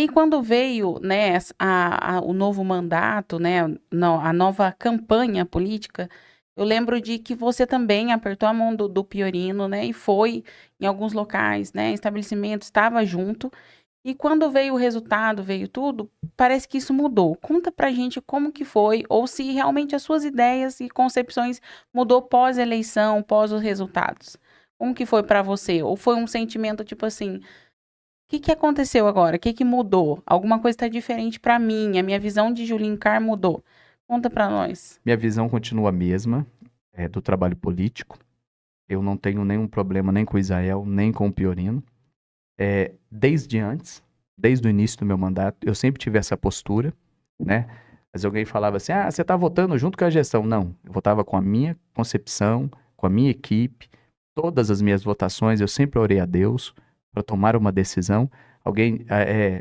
aí quando veio, né, o novo mandato, né, a nova campanha política, eu lembro de que você também apertou a mão do Piorino, né, e foi em alguns locais, né, estabelecimentos, estava junto. E quando veio o resultado, veio tudo, parece que isso mudou. Conta pra gente como que foi, ou se realmente as suas ideias e concepções mudou pós-eleição, pós os resultados. Como que foi pra você? Ou foi um sentimento tipo assim, que aconteceu agora? O que mudou? Alguma coisa está diferente pra mim, a minha visão de Julinho Carr mudou. Conta pra nós. Minha visão continua a mesma, do trabalho político. Eu não tenho nenhum problema nem com o Israel, nem com o Piorino. Desde antes, desde o início do meu mandato, eu sempre tive essa postura, né? Mas alguém falava assim, você está votando junto com a gestão. Não, eu votava com a minha concepção, com a minha equipe, todas as minhas votações, eu sempre orei a Deus para tomar uma decisão. Alguém,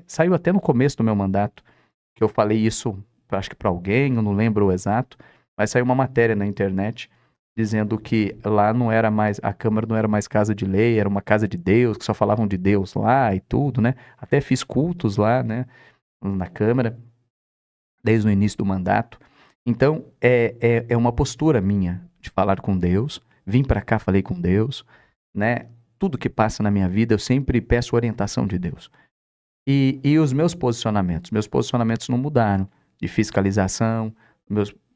saiu até no começo do meu mandato, que eu falei isso, acho que para alguém, eu não lembro o exato, mas saiu uma matéria na internet dizendo que lá não era mais, a Câmara não era mais casa de lei, era uma casa de Deus, que só falavam de Deus lá e tudo, né? Até fiz cultos lá, né, na Câmara, desde o início do mandato. Então, é uma postura minha de falar com Deus. Vim para cá, falei com Deus, né? Tudo que passa na minha vida, eu sempre peço orientação de Deus. E os meus posicionamentos não mudaram. De fiscalização,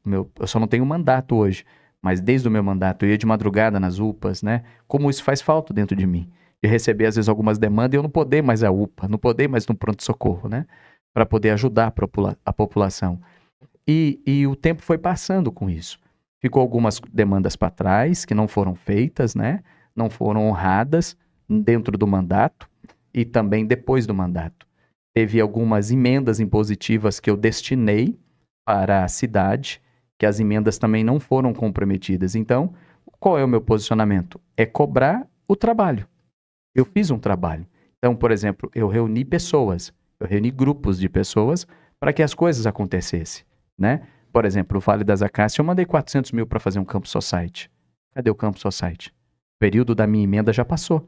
eu só não tenho mandato hoje, mas desde o meu mandato eu ia de madrugada nas UPAs, né? Como isso faz falta dentro de mim. De receber às vezes algumas demandas e eu não poder mais a UPA, não poder mais no pronto-socorro, né? Para poder ajudar a população. E o tempo foi passando com isso. Ficou algumas demandas para trás que não foram feitas, né? Não foram honradas dentro do mandato e também depois do mandato. Teve algumas emendas impositivas que eu destinei para a cidade, que as emendas também não foram comprometidas. Então, qual é o meu posicionamento? É cobrar o trabalho. Eu fiz um trabalho. Então, por exemplo, eu reuni pessoas, eu reuni grupos de pessoas para que as coisas acontecessem, né? Por exemplo, o Vale das Acácias, eu mandei 400 mil para fazer um Campus Society. Cadê o Campus Society? O período da minha emenda já passou.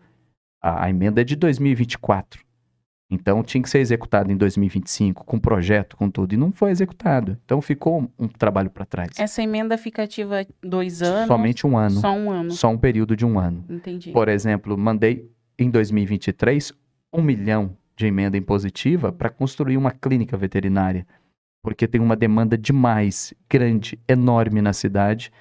A emenda é de 2024. Então, tinha que ser executado em 2025, com projeto, com tudo, e não foi executado. Então, ficou um trabalho para trás. Essa emenda fica ativa 2 anos? Somente um ano. Só um ano. Só um período de um ano. Entendi. Por exemplo, mandei em 2023 1 milhão de emenda impositiva para construir uma clínica veterinária, porque tem uma demanda demais, grande, enorme na cidade,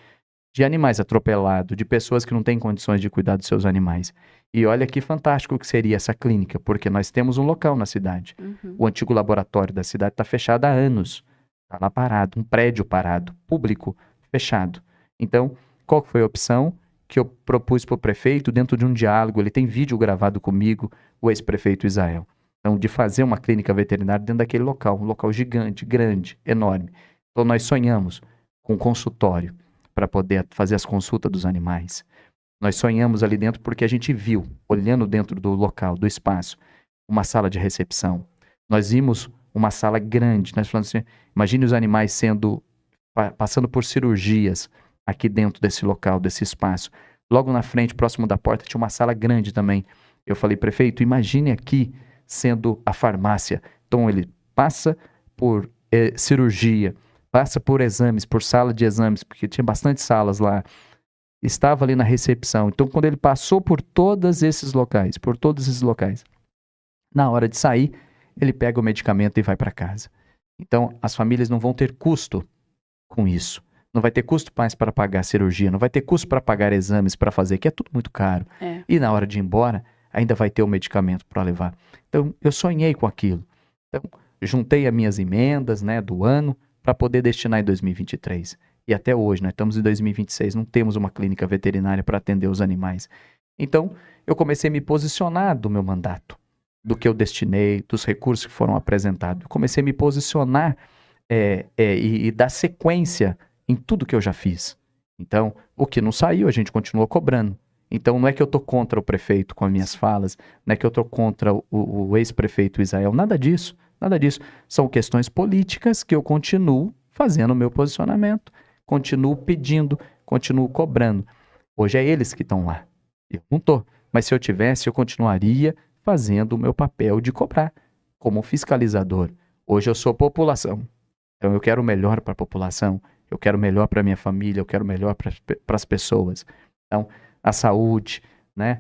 de animais atropelados, de pessoas que não têm condições de cuidar dos seus animais. E olha que fantástico que seria essa clínica, porque nós temos um local na cidade. O antigo laboratório da cidade está fechado há anos. Está lá parado, um prédio parado, público, fechado. Então, qual foi a opção que eu propus para o prefeito dentro de um diálogo? Ele tem vídeo gravado comigo, o ex-prefeito Israel. Então, de fazer uma clínica veterinária dentro daquele local, um local gigante, grande, enorme. Então, nós sonhamos com um consultório para poder fazer as consultas dos animais. Nós sonhamos ali dentro porque a gente viu, olhando dentro do local, do espaço, uma sala de recepção. Nós vimos uma sala grande. Nós falamos assim, imagine os animais passando por cirurgias aqui dentro desse local, desse espaço. Logo na frente, próximo da porta, tinha uma sala grande também. Eu falei, prefeito, imagine aqui sendo a farmácia. Então, ele passa por cirurgia, passa por exames, por sala de exames, porque tinha bastante salas lá. Estava ali na recepção. Então, quando ele passou por todos esses locais, na hora de sair, ele pega o medicamento e vai para casa. Então, as famílias não vão ter custo com isso. Não vai ter custo mais para pagar cirurgia, não vai ter custo para pagar exames para fazer, que é tudo muito caro. E na hora de ir embora, ainda vai ter o medicamento para levar. Então, eu sonhei com aquilo. Então, juntei as minhas emendas, né, do ano para poder destinar em 2023. E até hoje, nós estamos em 2026, não temos uma clínica veterinária para atender os animais. Então, eu comecei a me posicionar do meu mandato, do que eu destinei, dos recursos que foram apresentados. Eu comecei a me posicionar e dar sequência em tudo que eu já fiz. Então, o que não saiu, a gente continua cobrando. Então, não é que eu estou contra o prefeito com as minhas falas, não é que eu estou contra o ex-prefeito Israel, nada disso, nada disso. São questões políticas que eu continuo fazendo o meu posicionamento, continuo pedindo, continuo cobrando. Hoje é eles que estão lá, eu não estou. Mas se eu tivesse, eu continuaria fazendo o meu papel de cobrar. como fiscalizador. Hoje eu sou população. Então eu quero o melhor para a população, eu quero o melhor para minha família, eu quero o melhor para as pessoas. Então, a saúde, né?